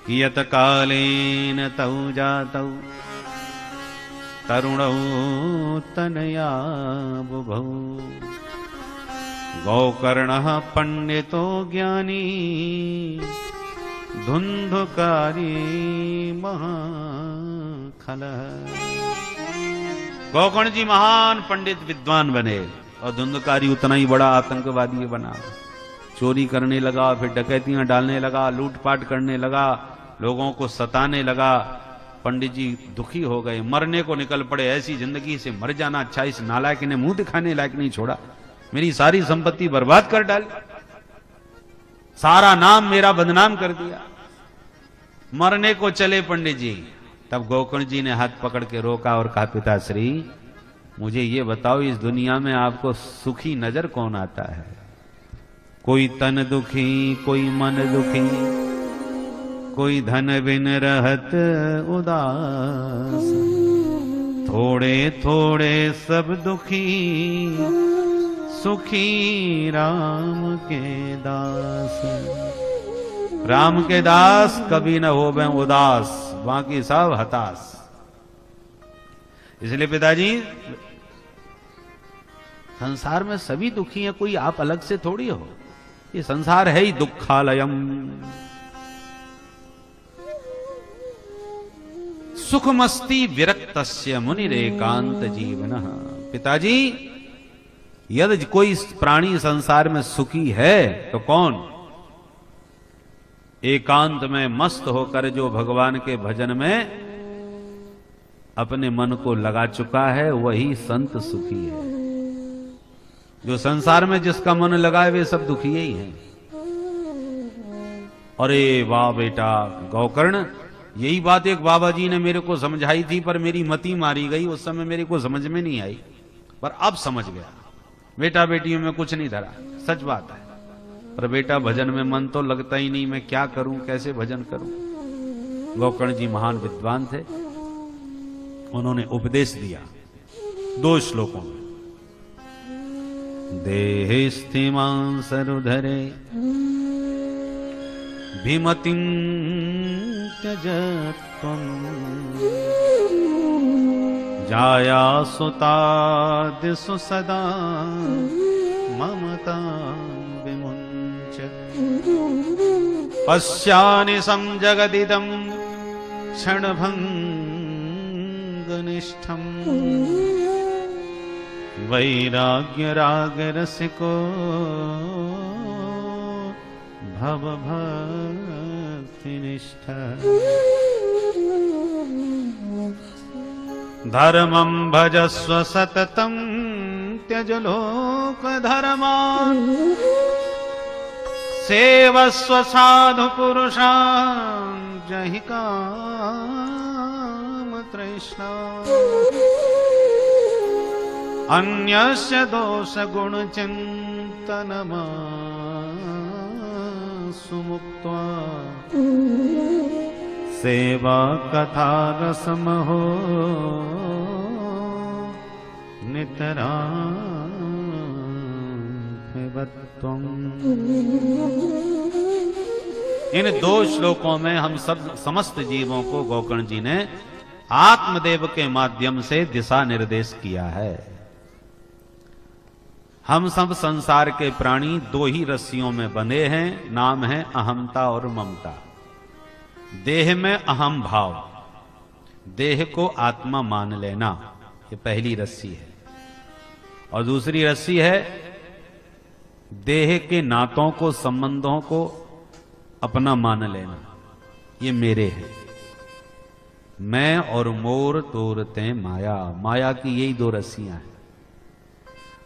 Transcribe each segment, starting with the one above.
कियत कालेन तौ जातौ तरुणौ तनया बुभौ गोकर्णः पंडितो ज्ञानी धुंधुकारी महाखलः। गोकर्ण जी महान पंडित विद्वान बने और धुंधकारी उतना ही बड़ा आतंकवादी बना। चोरी करने लगा, फिर डकैतियां डालने लगा, लूटपाट करने लगा, लोगों को सताने लगा। पंडित जी दुखी हो गए, मरने को निकल पड़े। ऐसी जिंदगी से मर जाना अच्छा, इस नालायक ने मुंह दिखाने लायक नहीं छोड़ा, मेरी सारी संपत्ति बर्बाद कर डाली, सारा नाम मेरा बदनाम कर दिया। मरने को चले पंडित जी। तब गोकर्ण जी ने हाथ पकड़ के रोका और कहा, पिताश्री मुझे ये बताओ, इस दुनिया में आपको सुखी नजर कौन आता है? कोई तन दुखी, कोई मन दुखी, कोई धन बिन रहत उदास, थोड़े थोड़े सब दुखी, सुखी राम के दास। राम के दास कभी न होवे उदास, बाकी सब हताश। इसलिए पिताजी संसार में सभी दुखी हैं, कोई आप अलग से थोड़ी हो। ये संसार है ही दुखालयम। सुखमस्ति विरक्तस्य मुनिरेकांत जीवनः। पिताजी यदि कोई प्राणी संसार में सुखी है तो कौन? एकांत में मस्त होकर जो भगवान के भजन में अपने मन को लगा चुका है वही संत सुखी है। जो संसार में जिसका मन लगा है वे सब दुखी ही हैं। अरे वाह बेटा गोकर्ण, यही बात एक बाबा जी ने मेरे को समझाई थी, पर मेरी मति मारी गई। उस समय मेरे को समझ में नहीं आई, पर अब समझ गया। बेटा बेटियों में कुछ नहीं धरा, सच बात है। पर बेटा भजन में मन तो लगता ही नहीं, मैं क्या करूं, कैसे भजन करूं? गोकर्ण जी महान विद्वान थे, उन्होंने उपदेश दिया 2 श्लोकों में। देहे स्थिमां सरुधरे भीमतिं त्यजत्वं, जाया सुतादिषु सदा ममता विमुञ्च। पश्यानि संजगदिदं क्षणभङ्गनिष्ठम्, वैराग्यरागरसिको भवभक्तिनिष्ठः। धर्मं भजस्व सततं त्यज लोकधर्मान्, सेवस्व साधु पुरुषान् जहि कामतृष्णान्। अन्यस्य दोषगुणचिन्तनमासु मुक्त्वा, सेवा कथा रसमहो नितरां पिबत्वम्। इन 2 श्लोकों में हम सब समस्त जीवों को गोकर्ण जी ने आत्मदेव के माध्यम से दिशा निर्देश किया है। हम सब संसार के प्राणी 2 ही रस्सियों में बंधे हैं, नाम है अहमता और ममता। देह में अहम भाव, देह को आत्मा मान लेना, ये पहली रस्सी है। और दूसरी रस्सी है देह के नातों को, संबंधों को अपना मान लेना, ये मेरे हैं। मैं और मोर तोरते माया, माया की यही 2 रस्सियां हैं।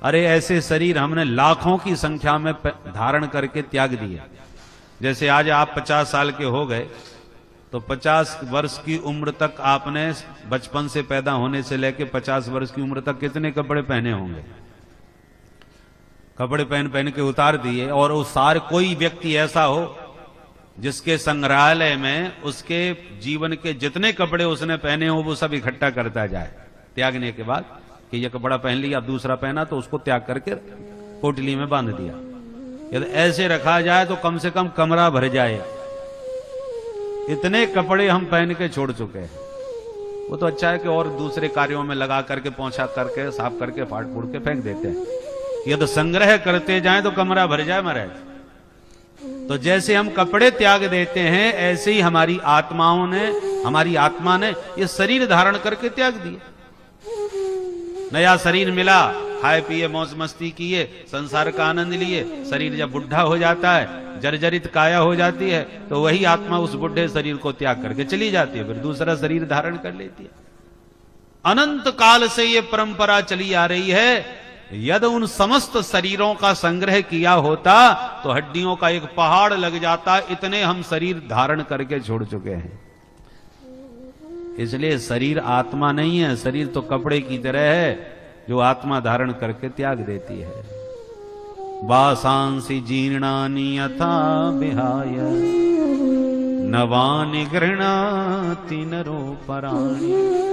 अरे ऐसे शरीर हमने लाखों की संख्या में धारण करके त्याग दिए। जैसे आज आप 50 साल के हो गए तो 50 वर्ष की उम्र तक आपने बचपन से पैदा होने से लेकर 50 वर्ष की उम्र तक कितने कपड़े पहने होंगे? कपड़े पहन पहन के उतार दिए। और उस सार कोई व्यक्ति ऐसा हो जिसके संग्रहालय में उसके जीवन के जितने कपड़े उसने पहने हो वो सब इकट्ठा करता जाए त्यागने के बाद, कि ये कपड़ा पहन लिया, अब दूसरा पहना तो उसको त्याग करके पोटली में बांध दिया। यदि ऐसे रखा जाए तो कम से कम कमरा भर जाए। इतने कपड़े हम पहन के छोड़ चुके हैं। वो तो अच्छा है कि और दूसरे कार्यों में लगा करके, पहुंचा करके, साफ करके, फाड़ फूड़ के फेंक देते हैं। ये तो संग्रह करते जाएं तो कमरा भर जाए महाराज। तो जैसे हम कपड़े त्याग देते हैं, ऐसे ही हमारी आत्माओं ने, हमारी आत्मा ने ये शरीर धारण करके त्याग दिया। नया शरीर मिला, खाए पिए, मौज मस्ती किए, संसार का आनंद लिए। शरीर जब बुढ़ा हो जाता है, जर्जरित काया हो जाती है, तो वही आत्मा उस बुढ़े शरीर को त्याग करके चली जाती है, फिर दूसरा शरीर धारण कर लेती है। अनंत काल से ये परंपरा चली आ रही है। यदि उन समस्त शरीरों का संग्रह किया होता तो हड्डियों का एक पहाड़ लग जाता। इतने हम शरीर धारण करके छोड़ चुके हैं। इसलिए शरीर आत्मा नहीं है, शरीर तो कपड़े की तरह है जो आत्मा धारण करके त्याग देती है। वासांसि जीर्णानि यथा विहाय नवानि गृह्णाति नरोपराणि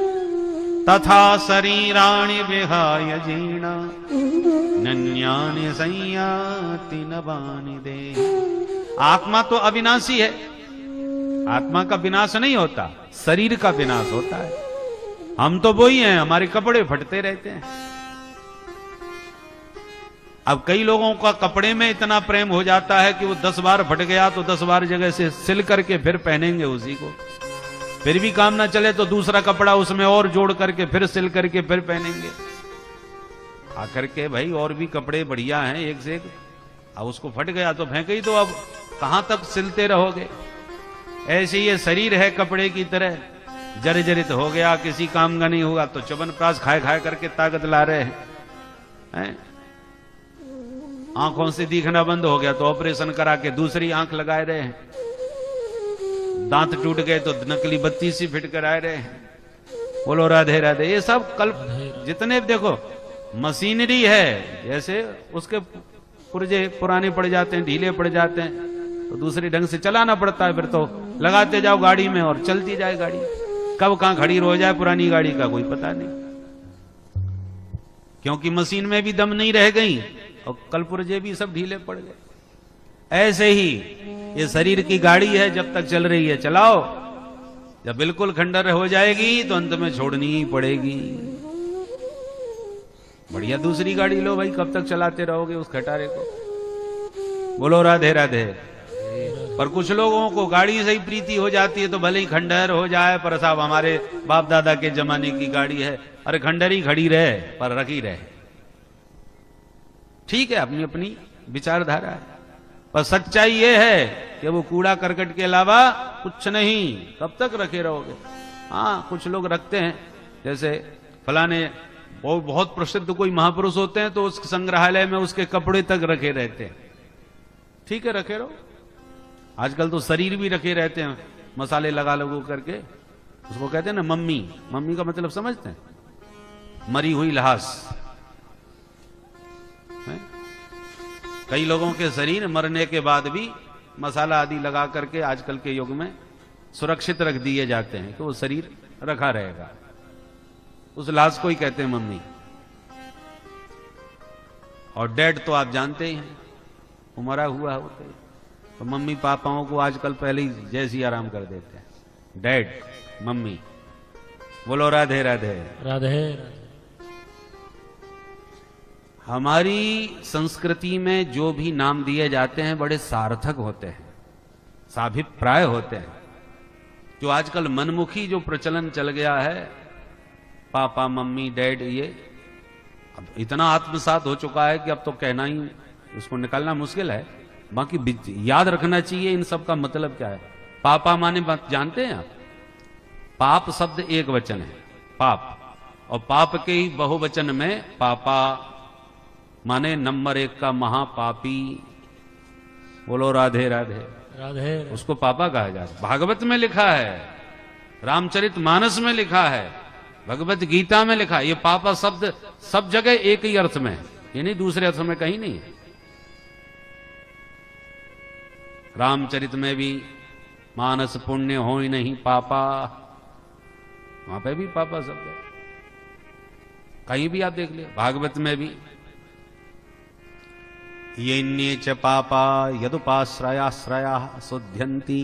तथा शरीराणि विहाय जीर्णा नन्यानि संयाति नवानि देह। आत्मा तो अविनाशी है, आत्मा का विनाश नहीं होता, शरीर का विनाश होता है। हम तो वही हैं, हमारे कपड़े फटते रहते हैं। अब कई लोगों का कपड़े में इतना प्रेम हो जाता है कि वो 10 बार फट गया तो 10 बार जगह से सिल करके फिर पहनेंगे उसी को। फिर भी काम ना चले तो दूसरा कपड़ा उसमें और जोड़ करके फिर सिल करके फिर पहनेंगे। आकर के भाई और भी कपड़े बढ़िया हैं एक से एक, अब उसको फट गया तो फेंक ही, तो अब कहां तक सिलते रहोगे। ऐसे ये शरीर है कपड़े की तरह, जर्जरित हो गया, किसी काम का नहीं होगा तो च्यवनप्राश खाए खाए करके ताकत ला रहे हैं। आंखों से दिखना बंद हो गया तो ऑपरेशन करा के दूसरी आंख लगाए रहे हैं। दांत टूट गए तो नकली बत्ती सी फिट कराए रहे हैं। बोलो राधे राधे। ये सब कल्प, जितने देखो मशीनरी है, जैसे उसके पुर्जे पुराने पड़ जाते हैं, ढीले पड़ जाते हैं, तो दूसरे ढंग से चलाना पड़ता है। फिर तो लगाते जाओ गाड़ी में और चलती जाए गाड़ी। कब कहां खड़ी हो जाए पुरानी गाड़ी का कोई पता नहीं, क्योंकि मशीन में भी दम नहीं रह गई और कल पुर्जे भी सब ढीले पड़ गए। ऐसे ही ये शरीर की गाड़ी है, जब तक चल रही है चलाओ, जब बिल्कुल खंडर हो जाएगी तो अंत में छोड़नी ही पड़ेगी। बढ़िया दूसरी गाड़ी लो भाई, कब तक चलाते रहोगे उस खटारे को। बोलो राधे राधे। पर कुछ लोगों को गाड़ी से ही प्रीति हो जाती है तो भले ही खंडहर हो जाए, पर साहब हमारे बाप दादा के जमाने की गाड़ी है, अरे खंडहर ही खड़ी रहे पर रखी रहे। ठीक है, अपनी अपनी विचारधारा है, पर सच्चाई यह है कि वो कूड़ा करकट के अलावा कुछ नहीं। कब तक रखे रहोगे। हाँ, कुछ लोग रखते हैं, जैसे फलाने बहुत प्रसिद्ध कोई महापुरुष होते हैं तो उस संग्रहालय में उसके कपड़े तक रखे रहते हैं। ठीक है, रखे रहो। आजकल तो शरीर भी रखे रहते हैं, मसाले लगा लगो करके। उसको कहते हैं ना मम्मी। मम्मी का मतलब समझते हैं? मरी हुई लाश। कई लोगों के शरीर मरने के बाद भी मसाला आदि लगा करके आजकल के युग में सुरक्षित रख दिए जाते हैं कि वो शरीर रखा रहेगा। उस लाश को ही कहते हैं मम्मी। और डैड तो आप जानते ही हैं, वो मरा हुआ होते हैं। तो मम्मी पापाओं को आजकल पहले ही जैसी आराम कर देते हैं। Dad, mummy. बोलो राधे राधे राधे। हमारी संस्कृति में जो भी नाम दिए जाते हैं बड़े सार्थक होते हैं, साभिप्राय होते हैं। जो आजकल मनमुखी जो प्रचलन चल गया है, पापा मम्मी डैड, ये अब इतना आत्मसात हो चुका है कि अब तो कहना ही, उसको निकालना मुश्किल है। बाकी याद रखना चाहिए इन सब का मतलब क्या है। पापा माने बात जानते हैं आप? पाप शब्द एक वचन है, पाप, और पाप के ही बहुवचन में पापा माने नंबर 1 का महापापी। बोलो राधे राधे राधे। उसको पापा कहा जाता है। भागवत में लिखा है, रामचरित मानस में लिखा है, भगवत गीता में लिखा है। ये पापा शब्द सब जगह एक ही अर्थ में है, ये नहीं दूसरे अर्थ में कहीं नहीं है। रामचरित में भी मानस पुण्य हो ही नहीं पापा, वहां पे भी पापा शब्द है। कहीं भी आप देख लिया, भागवत में भी ये च पापा यदुपाश्रयाश्रया शुद्ध्यन्ति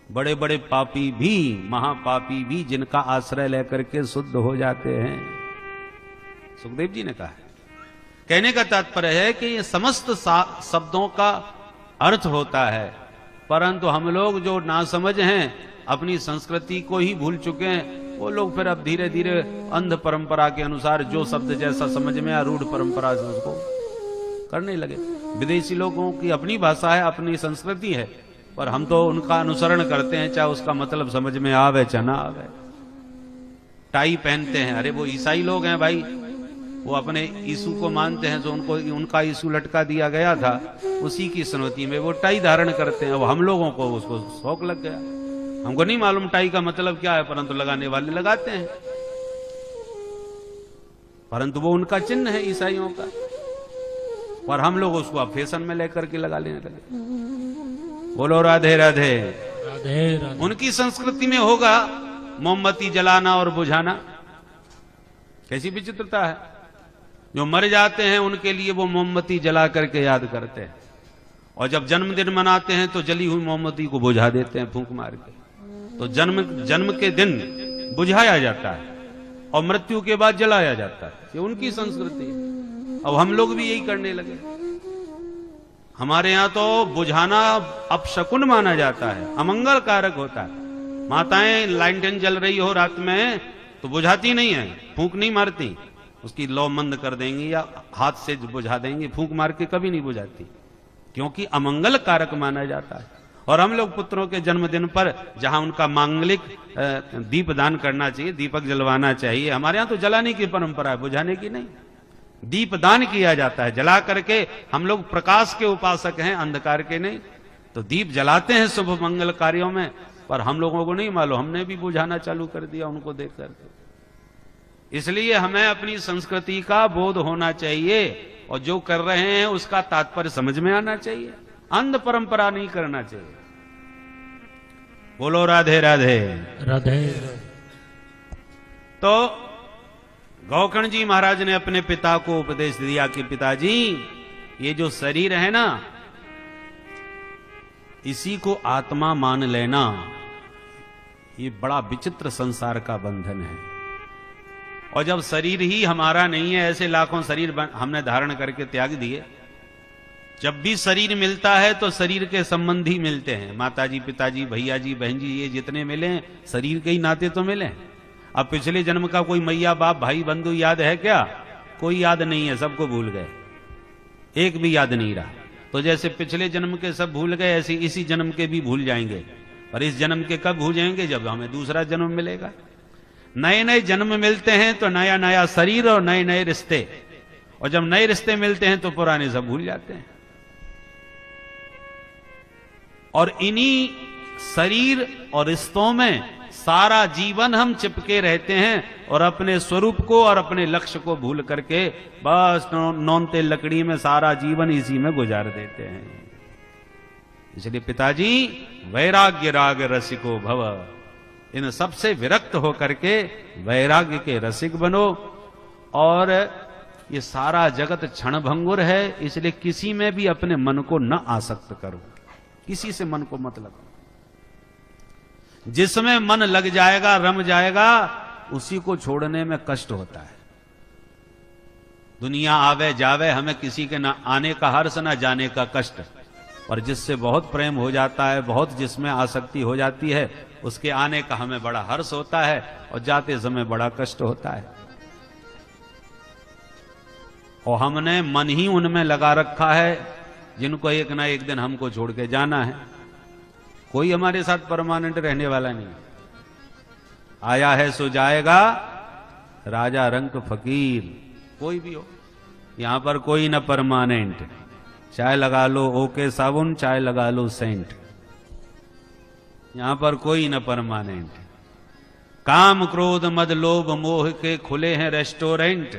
बड़े बड़े पापी भी, महापापी भी जिनका आश्रय लेकर के शुद्ध हो जाते हैं। सुखदेव जी ने कहा है। कहने का तात्पर्य है कि ये समस्त शब्दों का अर्थ होता है, परंतु हम लोग जो नासमझ हैं, अपनी संस्कृति को ही भूल चुके हैं, वो लोग फिर अब धीरे धीरे अंध परंपरा के अनुसार जो शब्द जैसा समझ में आ, रूढ़ परंपरा से उसको करने लगे। विदेशी लोगों की अपनी भाषा है, अपनी संस्कृति है, पर हम तो उनका अनुसरण करते हैं, चाहे उसका मतलब समझ में आवे चाहे ना आवे। टाई पहनते हैं, अरे वो ईसाई लोग हैं भाई, वो अपने यीशु को मानते हैं, जो उनका यीशु लटका दिया गया था, उसी की स्मृति में वो टाई धारण करते हैं। अब हम लोगों को उसको शौक लग गया, हमको नहीं मालूम टाई का मतलब क्या है, परंतु लगाने वाले लगाते हैं, परंतु वो उनका चिन्ह है ईसाइयों का, पर हम लोग उसको अब फैशन में लेकर के लगा लेने लगे। बोलो राधे राधे। राधे राधे। उनकी संस्कृति में होगा मोमबत्ती जलाना और बुझाना। कैसी विचित्रता है, जो मर जाते हैं उनके लिए वो मोमबत्ती जला करके याद करते हैं, और जब जन्मदिन मनाते हैं तो जली हुई मोमबत्ती को बुझा देते हैं फूंक मार के। तो जन्म के दिन बुझाया जाता है और मृत्यु के बाद जलाया जाता है, ये उनकी संस्कृति है। अब हम लोग भी यही करने लगे। हमारे यहां तो बुझाना अपशकुन माना जाता है, अमंगल कारक होता है। माताएं लालटेन जल रही हो रात में तो बुझाती नहीं है, फूंक नहीं मारती, उसकी लौ मंद कर देंगी या हाथ से बुझा देंगी, फूंक मार के कभी नहीं बुझाती, क्योंकि अमंगल कारक माना जाता है। और हम लोग पुत्रों के जन्मदिन पर जहां उनका मांगलिक दीप दान करना चाहिए, दीपक जलवाना चाहिए, हमारे यहां तो जलाने की परंपरा है, बुझाने की नहीं। दीप दान किया जाता है, जला करके हम लोग प्रकाश के उपासक हैं, अंधकार के नहीं। तो दीप जलाते हैं शुभ मंगल कार्यों में, पर हम लोगों को नहीं मालूम, हमने भी बुझाना चालू कर दिया उनको देख करके। इसलिए हमें अपनी संस्कृति का बोध होना चाहिए, और जो कर रहे हैं उसका तात्पर्य समझ में आना चाहिए, अंध परंपरा नहीं करना चाहिए। बोलो राधे राधे। राधे। तो गौकर्ण जी महाराज ने अपने पिता को उपदेश दिया कि पिताजी, ये जो शरीर है ना, इसी को आत्मा मान लेना, ये बड़ा विचित्र संसार का बंधन है। और जब शरीर ही हमारा नहीं है, ऐसे लाखों शरीर हमने धारण करके त्याग दिए। जब भी शरीर मिलता है तो शरीर के संबंधी मिलते हैं, माताजी, पिताजी, भैया जी, बहन जी, ये जितने मिले हैं शरीर के ही नाते तो मिले। अब पिछले जन्म का कोई मैया बाप भाई बंधु याद है क्या? कोई याद नहीं है, सबको भूल गए, एक भी याद नहीं रहा। तो जैसे पिछले जन्म के सब भूल गए, ऐसे इसी जन्म के भी भूल जाएंगे। पर इस जन्म के कब भूल जाएंगे? जब हमें दूसरा जन्म मिलेगा। नए नए जन्म मिलते हैं तो नया नया शरीर और नए नए रिश्ते, और जब नए रिश्ते मिलते हैं तो पुराने सब भूल जाते हैं। और इन्हीं शरीर और रिश्तों में सारा जीवन हम चिपके रहते हैं, और अपने स्वरूप को और अपने लक्ष्य को भूल करके बस नौनते लकड़ी में सारा जीवन इसी में गुजार देते हैं। इसलिए पिताजी, वैराग्य राग रसिको भव, इन सबसे विरक्त होकर के वैराग्य के रसिक बनो। और ये सारा जगत क्षणभंगुर है, इसलिए किसी में भी अपने मन को न आसक्त करो, किसी से मन को मत लगाओ। जिसमें मन लग जाएगा, रम जाएगा, उसी को छोड़ने में कष्ट होता है। दुनिया आवे जावे, हमें किसी के ना आने का हर्ष ना जाने का कष्ट। और जिससे बहुत प्रेम हो जाता है, बहुत जिसमें आसक्ति हो जाती है, उसके आने का हमें बड़ा हर्ष होता है और जाते समय बड़ा कष्ट होता है। और हमने मन ही उनमें लगा रखा है जिनको एक ना एक दिन हमको छोड़ के जाना है। कोई हमारे साथ परमानेंट रहने वाला नहीं। आया है सो जाएगा, राजा रंक फकीर, कोई भी हो, यहां पर कोई न परमानेंट। चाय लगा लो ओके साबुन, चाय लगा लो सेंट, यहां पर कोई न परमानेंट। काम क्रोध मद लोभ मोह के खुले हैं रेस्टोरेंट,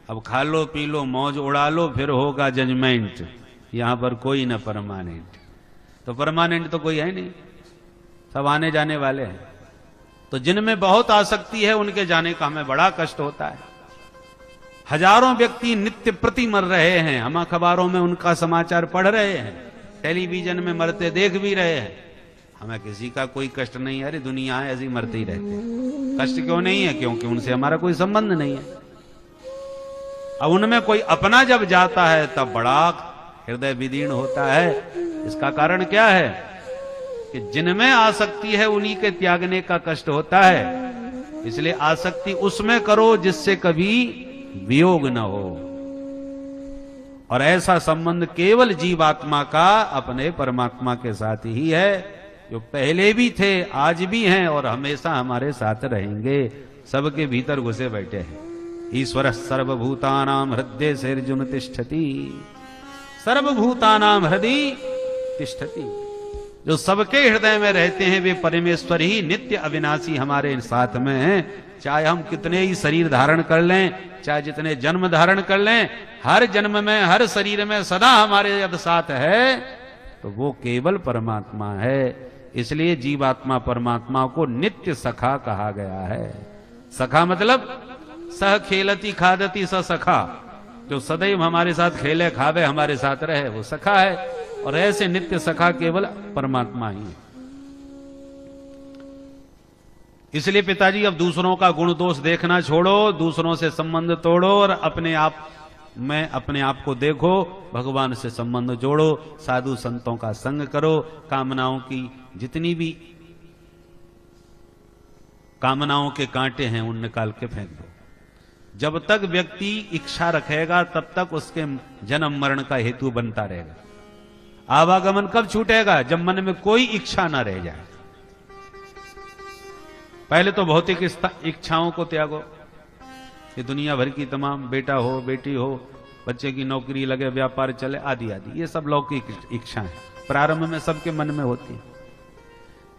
अब खा लो पी लो मौज उड़ा लो, फिर होगा जजमेंट। यहां पर कोई न परमानेंट। तो परमानेंट तो कोई है नहीं, सब आने जाने वाले हैं। तो जिनमें बहुत आसक्ति है उनके जाने का हमें बड़ा कष्ट होता है। हजारों व्यक्ति नित्य प्रति मर रहे हैं, हम अखबारों में उनका समाचार पढ़ रहे हैं, टेलीविजन में मरते देख भी रहे हैं। हमें किसी का कोई कष्ट नहीं है, अरे दुनिया है ऐसी मरते ही रहते हैं। कष्ट क्यों नहीं है? क्योंकि उनसे हमारा कोई संबंध नहीं है। अब उनमें कोई अपना जब जाता है तब बड़ा हृदय विदीर्ण होता है। इसका कारण क्या है कि जिनमें आसक्ति है उन्हीं के त्यागने का कष्ट होता है। इसलिए आसक्ति उसमें करो जिससे कभी वियोग न हो। और ऐसा संबंध केवल जीवात्मा का अपने परमात्मा के साथ ही है, जो पहले भी थे, आज भी हैं और हमेशा हमारे साथ रहेंगे। सबके भीतर घुसे बैठे हैं। ईश्वर सर्वभूतानाम हृदय से अर्जुन तिष्ठति, सर्वभूतानाम हृदय तिष्ठति। जो सबके हृदय में रहते हैं वे परमेश्वर ही नित्य अविनाशी हमारे साथ में हैं। चाहे हम कितने ही शरीर धारण कर लें, चाहे जितने जन्म धारण कर लें, हर जन्म में हर शरीर में सदा हमारे यदि साथ है तो वो केवल परमात्मा है। इसलिए जीवात्मा परमात्मा को नित्य सखा कहा गया है। सखा मतलब सह खेलती खादती स सखा, जो सदैव हमारे साथ खेले खावे हमारे साथ रहे वो सखा है। और ऐसे नित्य सखा केवल परमात्मा ही है। इसलिए पिताजी अब दूसरों का गुण दोष देखना छोड़ो, दूसरों से संबंध तोड़ो और अपने आप में अपने आप को देखो, भगवान से संबंध जोड़ो, साधु संतों का संग करो, कामनाओं की जितनी भी कामनाओं के कांटे हैं उन निकाल के फेंक दो। जब तक व्यक्ति इच्छा रखेगा तब तक उसके जन्म मरण का हेतु बनता रहेगा। आवागमन कब छूटेगा? जब मन में कोई इच्छा ना रह जाए। पहले तो भौतिक इच्छाओं को त्यागो, ये दुनिया भर की तमाम, बेटा हो बेटी हो, बच्चे की नौकरी लगे, व्यापार चले, आदि आदि, ये सब लौकिक इच्छाएं प्रारंभ में सबके मन में होती।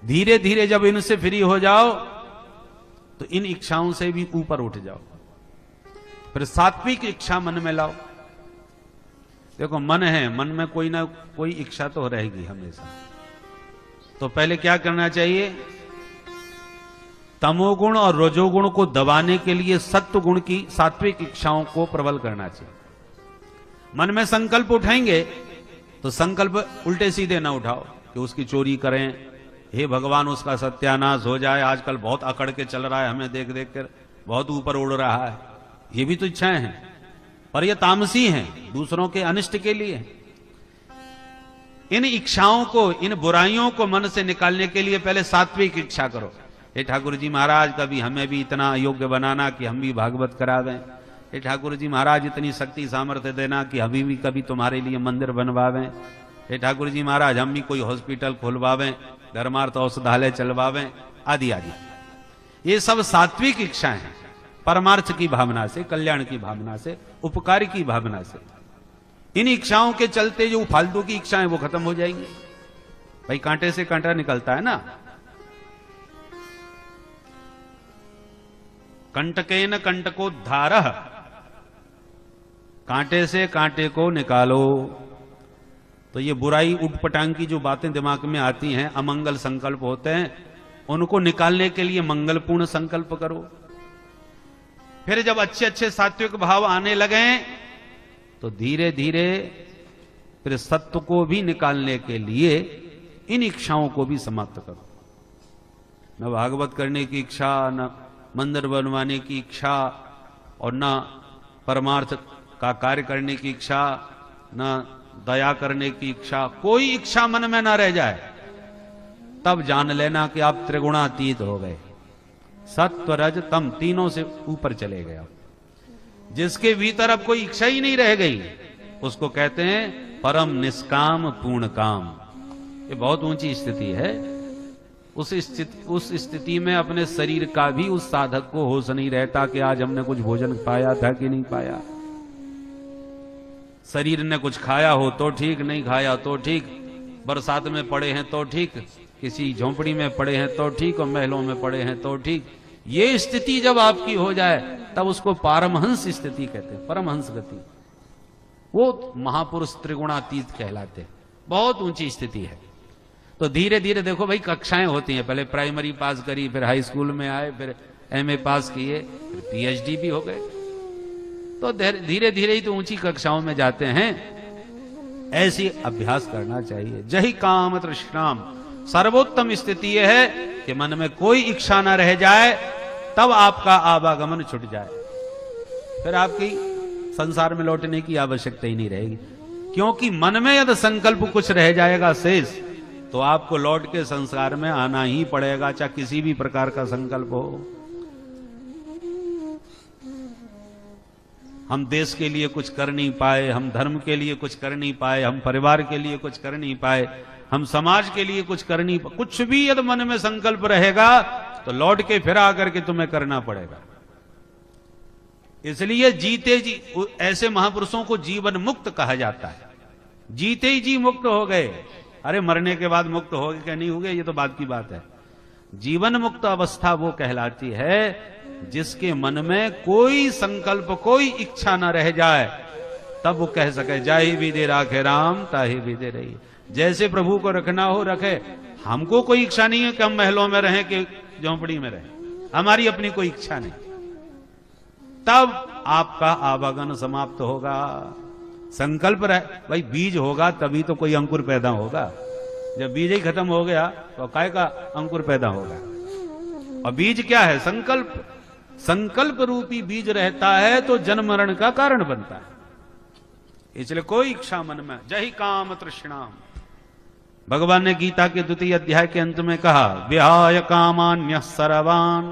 धीरे धीरे जब इनसे फ्री हो जाओ तो इन इच्छाओं से भी ऊपर उठ जाओ। फिर सात्विक इच्छा मन में लाओ। देखो मन है, मन में कोई ना कोई इच्छा तो रहेगी हमेशा। तो पहले क्या करना चाहिए? तमोगुण और रजोगुण को दबाने के लिए सत्व गुण की सात्विक इच्छाओं को प्रबल करना चाहिए। मन में संकल्प उठाएंगे तो संकल्प उल्टे सीधे ना उठाओ कि उसकी चोरी करें, हे भगवान उसका सत्यानाश हो जाए, आजकल बहुत अकड़ के चल रहा है, हमें देख देख कर बहुत ऊपर उड़ रहा है। ये भी तो इच्छाएं हैं, पर ये तामसी हैं, दूसरों के अनिष्ट के लिए। इन इच्छाओं को, इन बुराइयों को मन से निकालने के लिए पहले सात्विक इच्छा करो। हे ठाकुर जी महाराज, कभी हमें भी इतना योग्य बनाना कि हम भी भागवत करा दें। हे ठाकुर जी महाराज, इतनी शक्ति सामर्थ्य देना कि हम भी कभी तुम्हारे लिए मंदिर बनवावें। हे ठाकुर जी महाराज, हम भी कोई हॉस्पिटल खोलवावें, धर्मार्थ औषधालय चलवावें, आदि आदि। ये सब सात्विक इच्छाएं हैं, परमार्थ की भावना से, कल्याण की भावना से, उपकार की भावना से। इन इच्छाओं के चलते जो फालतू की इच्छाएं वो खत्म हो जाएंगी। भाई कांटे से कांटा निकलता है ना। कंटकेन कंटकोद्धारः, कांटे से कांटे को निकालो। तो ये बुराई उठपटांग की जो बातें दिमाग में आती हैं, अमंगल संकल्प होते हैं, उनको निकालने के लिए मंगलपूर्ण संकल्प करो। फिर जब अच्छे अच्छे सात्विक भाव आने लगे तो धीरे धीरे फिर सत्व को भी निकालने के लिए इन इच्छाओं को भी समाप्त करो। न भागवत करने की इच्छा, न मंदिर बनवाने की इच्छा, और न परमार्थ का कार्य करने की इच्छा, न दया करने की इच्छा। कोई इच्छा मन में ना रह जाए, तब जान लेना कि आप त्रिगुणातीत हो गए। सत्व रज तम तीनों से ऊपर चले गए। जिसके भीतर अब कोई इच्छा ही नहीं रह गई उसको कहते हैं परम निष्काम पूर्ण काम। ये बहुत ऊंची स्थिति है। उस स्थिति में अपने शरीर का भी उस साधक को होश नहीं रहता कि आज हमने कुछ भोजन पाया था कि नहीं पाया। शरीर ने कुछ खाया हो तो ठीक, नहीं खाया तो ठीक, बरसात में पड़े हैं तो ठीक, किसी झोंपड़ी में पड़े हैं तो ठीक, और महलों में पड़े हैं तो ठीक। ये स्थिति जब आपकी हो जाए तब उसको पारमहंस स्थिति कहते हैं, परमहंस गति। वो महापुरुष त्रिगुणातीत कहलाते हैं। बहुत ऊंची स्थिति है। तो धीरे धीरे देखो भाई, कक्षाएं होती हैं। पहले प्राइमरी पास करी, फिर हाई स्कूल में आए, फिर एमए पास किए, फिर पीएचडी भी हो गए। तो धीरे धीरे ही तो ऊंची कक्षाओं में जाते हैं। ऐसी अभ्यास करना चाहिए। जहि काम तृष्णाम सर्वोत्तम स्थिति यह है कि मन में कोई इच्छा न रह जाए, तब आपका आवागमन छूट जाए, फिर आपकी संसार में लौटने की आवश्यकता ही नहीं रहेगी। क्योंकि मन में यदि संकल्प कुछ रह जाएगा शेष, तो आपको लौट के संसार में आना ही पड़ेगा, चाहे किसी भी प्रकार का संकल्प हो। हम देश के लिए कुछ कर नहीं पाए, हम धर्म के लिए कुछ कर नहीं पाए, हम परिवार के लिए कुछ कर नहीं पाए, हम समाज के लिए कुछ कर नहीं पाए, कुछ भी यदि मन में संकल्प रहेगा तो लौट के फिर आकर के तुम्हें करना पड़ेगा। इसलिए जीते जी ऐसे महापुरुषों को जीवन मुक्त कहा जाता है। जीते ही जी मुक्त हो गए। अरे मरने के बाद मुक्त हो गए क्या नहीं हो गए, ये तो बात की बात है। जीवन मुक्त अवस्था वो कहलाती है जिसके मन में कोई संकल्प, कोई इच्छा ना रह जाए, तब वो कह सके जाहि विधि राखे राम ताहि विधि रही। जैसे प्रभु को रखना हो रखे। हमको कोई इच्छा नहीं है कि हम महलों में रहें कि झोंपड़ी में रहें, हमारी अपनी कोई इच्छा नहीं। तब आपका आवागमन समाप्त होगा। संकल्प रहे भाई, बीज होगा तभी तो कोई अंकुर पैदा होगा। जब बीज ही खत्म हो गया तो काय का अंकुर पैदा होगा। और बीज क्या है? संकल्प। संकल्प रूपी बीज रहता है तो जन्म मरण का कारण बनता है। इसलिए कोई इच्छा मन में, जही काम तृष्णाम। भगवान ने गीता के 2 अध्याय के अंत में कहा, विहाय कामान्यः सर्वान्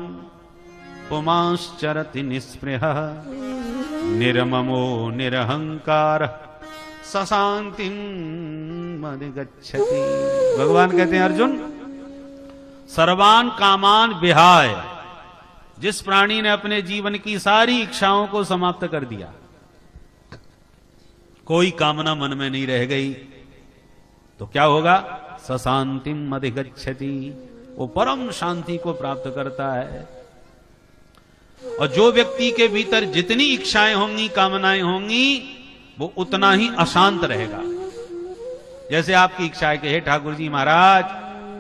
पुमांश्चरति निःस्पृहः निर्ममो निरहंकार सशांतिं अधिगच्छति। भगवान कहते हैं अर्जुन, सर्वान कामान विहाय, जिस प्राणी ने अपने जीवन की सारी इच्छाओं को समाप्त कर दिया, कोई कामना मन में नहीं रह गई, तो क्या होगा? सशांतिम अधिगच्छति, वो परम शांति को प्राप्त करता है। और जो व्यक्ति के भीतर जितनी इच्छाएं होंगी, कामनाएं होंगी, वो उतना ही अशांत रहेगा। जैसे आपकी इच्छा है कि हे ठाकुर जी महाराज,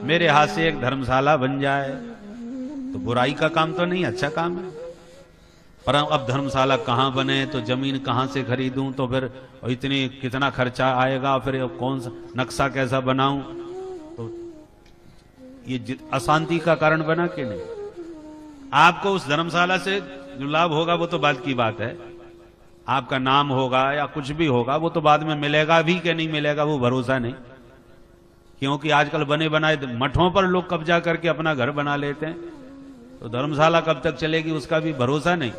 मेरे हाथ से एक धर्मशाला बन जाए, तो बुराई का काम तो नहीं, अच्छा काम है। पर अब धर्मशाला कहां बने, तो जमीन कहां से खरीदूं, तो फिर इतनी कितना खर्चा आएगा, फिर कौन सा नक्शा कैसा बनाऊं, तो ये अशांति का कारण बना कि नहीं? आपको उस धर्मशाला से जो लाभ होगा वो तो बात की बात है, आपका नाम होगा या कुछ भी होगा, वो तो बाद में मिलेगा भी कि नहीं मिलेगा वो भरोसा नहीं। क्योंकि आजकल बने बनाए मठों पर लोग कब्जा करके अपना घर बना लेते हैं, तो धर्मशाला कब तक चलेगी उसका भी भरोसा नहीं।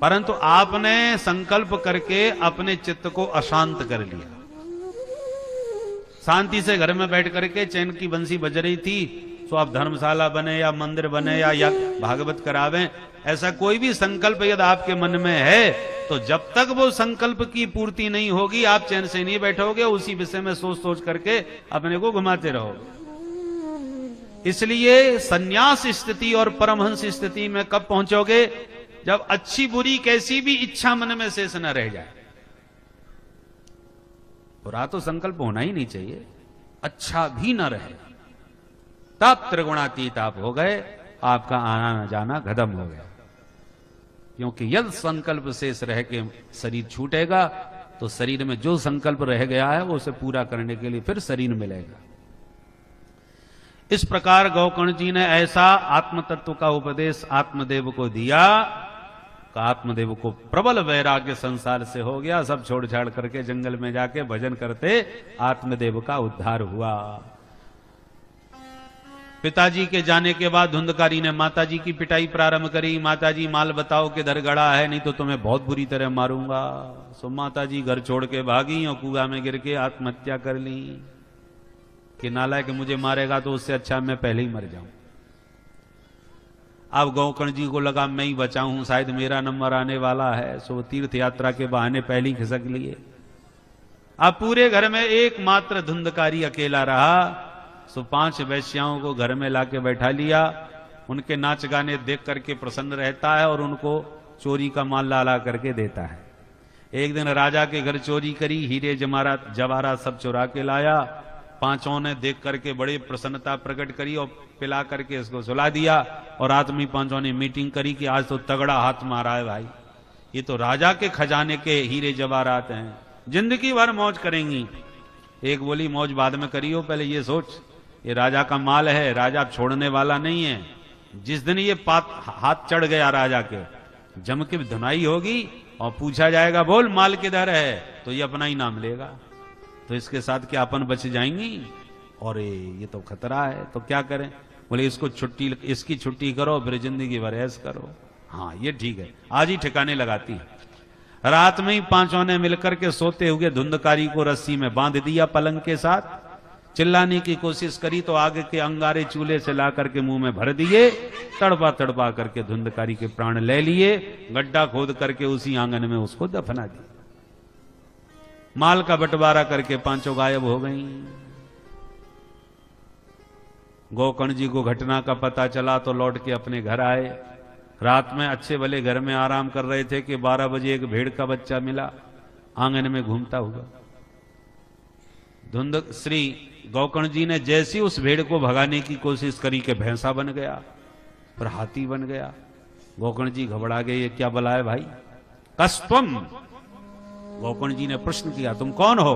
परंतु आपने संकल्प करके अपने चित्त को अशांत कर लिया। शांति से घर में बैठ करके चैन की बंसी बज रही थी, तो आप धर्मशाला बने या मंदिर बने या भागवत करावें, ऐसा कोई भी संकल्प यदि आपके मन में है, तो जब तक वो संकल्प की पूर्ति नहीं होगी आप चैन से नहीं बैठोगे, उसी विषय में सोच सोच करके अपने को घुमाते रहोगे। इसलिए सन्यास स्थिति और परमहंस स्थिति में कब पहुंचोगे? जब अच्छी बुरी कैसी भी इच्छा मन में शेष न रह जाए। बुरा तो संकल्प होना ही नहीं चाहिए, अच्छा भी न रहे, तब त्रिगुणातीत आप हो गए, आपका आना जाना खत्म हो गया। क्योंकि यदि संकल्प शेष रह के शरीर छूटेगा, तो शरीर में जो संकल्प रह गया है वो उसे पूरा करने के लिए फिर शरीर मिलेगा। इस प्रकार गौकर्ण जी ने ऐसा आत्म तत्व का उपदेश आत्मदेव को दिया, आत्मदेव को प्रबल वैराग्य संसार से हो गया। सब छोड़ छाड़ करके जंगल में जाके भजन करते आत्मदेव का उद्धार हुआ। पिताजी के जाने के बाद धुंधकारी ने माताजी की पिटाई प्रारंभ करी। माताजी माल बताओ किधर गड़ा है, नहीं तो तुम्हें बहुत बुरी तरह मारूंगा। सो माताजी घर छोड़ के भागी और कुआं में गिर के आत्महत्या कर ली कि नालायक मुझे मारेगा तो उससे अच्छा मैं पहले ही मर जाऊं। अब गौकर्ण जी को लगा मैं ही बचाऊं, शायद मेरा नंबर आने वाला है। सो तीर्थ यात्रा के बहाने पहले ही खिसक लिए। अब पूरे घर में एकमात्र धुंधकारी अकेला रहा। सो 5 वैश्याओं को घर में लाके बैठा लिया। उनके नाच गाने देख करके प्रसन्न रहता है और उनको चोरी का माल ला करके देता है। एक दिन राजा के घर चोरी करी, हीरे जवाहरात सब चुरा के लाया। 5 ने देख करके बड़ी प्रसन्नता प्रकट करी और पिला करके इसको सुला दिया। और रात में 5 ने मीटिंग करी कि आज तो तगड़ा हाथ मारा है भाई, ये तो राजा के खजाने के हीरे जवाहरात हैं, जिंदगी भर मौज करेंगी। एक बोली मौज बाद में करियो, पहले ये सोच ये राजा का माल है, राजा छोड़ने वाला नहीं है। जिस दिन ये हाथ चढ़ गया राजा के, जम के धुनाई होगी और पूछा जाएगा बोल माल किधर है, तो ये अपना ही नाम लेगा। तो इसके साथ क्या अपन बच जाएंगी? और ये तो खतरा है, तो क्या करें? बोले इसकी छुट्टी करो, फिर जिंदगी भर ऐश करो। हाँ ये ठीक है, आज ही ठिकाने लगाती है। रात में ही पांचों ने मिलकर के सोते हुए धुंधकारी को रस्सी में बांध दिया पलंग के साथ। चिल्लाने की कोशिश करी तो आगे के अंगारे चूल्हे से ला करके मुंह में भर दिए। तड़पा तड़पा करके धुंधकारी के प्राण ले लिए, गड्ढा खोद करके उसी आंगन में उसको दफना दिया। माल का बंटवारा करके पांचों गायब हो गई। गोकर्ण जी को घटना का पता चला तो लौट के अपने घर आए। रात में अच्छे भले घर में आराम कर रहे थे कि 12 बजे एक भेड़ का बच्चा मिला आंगन में घूमता हुआ। श्री गोकर्ण जी ने जैसी उस भेड़ को भगाने की कोशिश करी कि भैंसा बन गया, फिर हाथी बन गया। गोकर्ण जी घबरा गए, ये क्या बला है भाई? कस्तम, गोकर्ण जी ने प्रश्न किया, तुम कौन हो?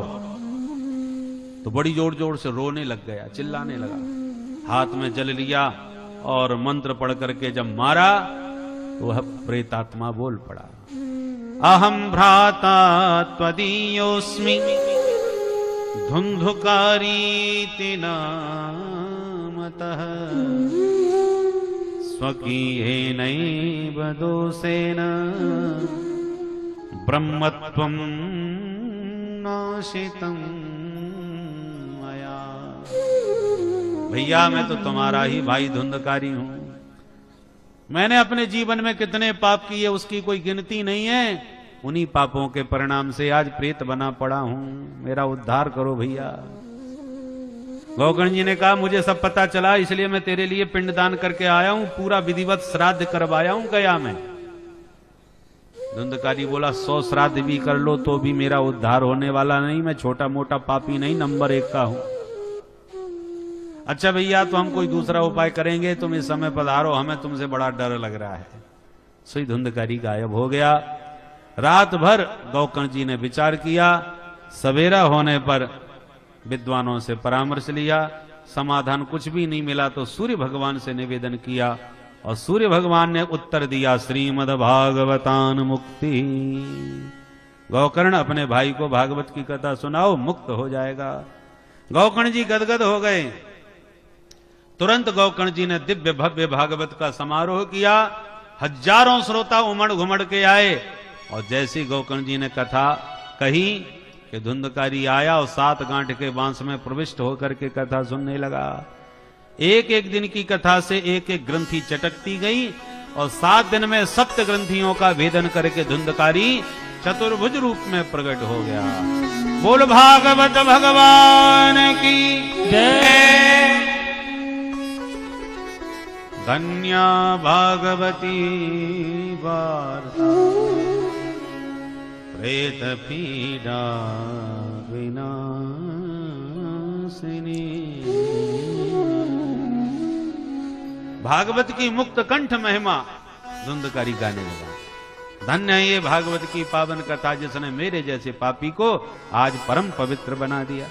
तो बड़ी जोर जोर से रोने लग गया, चिल्लाने लगा। हाथ में जल लिया और मंत्र पढ़ करके जब मारा तो वह प्रेतात्मा बोल पड़ा, अहम भ्राता त्वदीयोस्मि धुंधुकारीति नामतः स्वकीयेनैव दोषेण ब्रह्मत्वं नाशितं मया। भैया मैं तो तुम्हारा ही भाई धुंधकारी हूं। मैंने अपने जीवन में कितने पाप किए उसकी कोई गिनती नहीं है। उन्हीं पापों के परिणाम से आज प्रेत बना पड़ा हूं, मेरा उद्धार करो भैया। गोकर्ण जी ने कहा, मुझे सब पता चला, इसलिए मैं तेरे लिए पिंडदान करके आया हूं, पूरा विधिवत श्राद्ध करवाया हूं गया में। धुंधकारी बोला, 100 श्राद्ध भी कर लो तो भी मेरा उद्धार होने वाला नहीं। मैं छोटा मोटा पापी नहीं, नंबर 1 का हूं। अच्छा भैया, तो हम कोई दूसरा उपाय करेंगे, तुम इस समय पधारो, हमें तुमसे बड़ा डर लग रहा है। सही धुंधकारी गायब हो गया। रात भर गोकर्ण जी ने विचार किया। सवेरा होने पर विद्वानों से परामर्श लिया, समाधान कुछ भी नहीं मिला तो सूर्य भगवान से निवेदन किया और सूर्य भगवान ने उत्तर दिया, श्रीमद् भागवतान मुक्ति। गोकर्ण अपने भाई को भागवत की कथा सुनाओ, मुक्त हो जाएगा। गोकर्ण जी गदगद हो गए। तुरंत गोकर्ण जी ने दिव्य भव्य भागवत का समारोह किया। हजारों श्रोता उमड़ घुमड़ के आए और जैसी गोकर्ण जी ने कथा कही कि धुंधकारी आया और 7 गांठ के बांस में प्रविष्ट होकर के कथा सुनने लगा। एक एक दिन की कथा से एक एक ग्रंथि चटकती गई और 7 दिन में 7 ग्रंथियों का भेदन करके धुंधकारी चतुर्भुज रूप में प्रकट हो गया। बोल भागवत भगवान की जय। धन्या भागवती वार्ता प्रेत पीड़ा विनाशिनी। भागवत की मुक्त कंठ महिमा धुंधकारी गाने लगा। धन्य है ये भागवत की पावन कथा जिसने मेरे जैसे पापी को आज परम पवित्र बना दिया।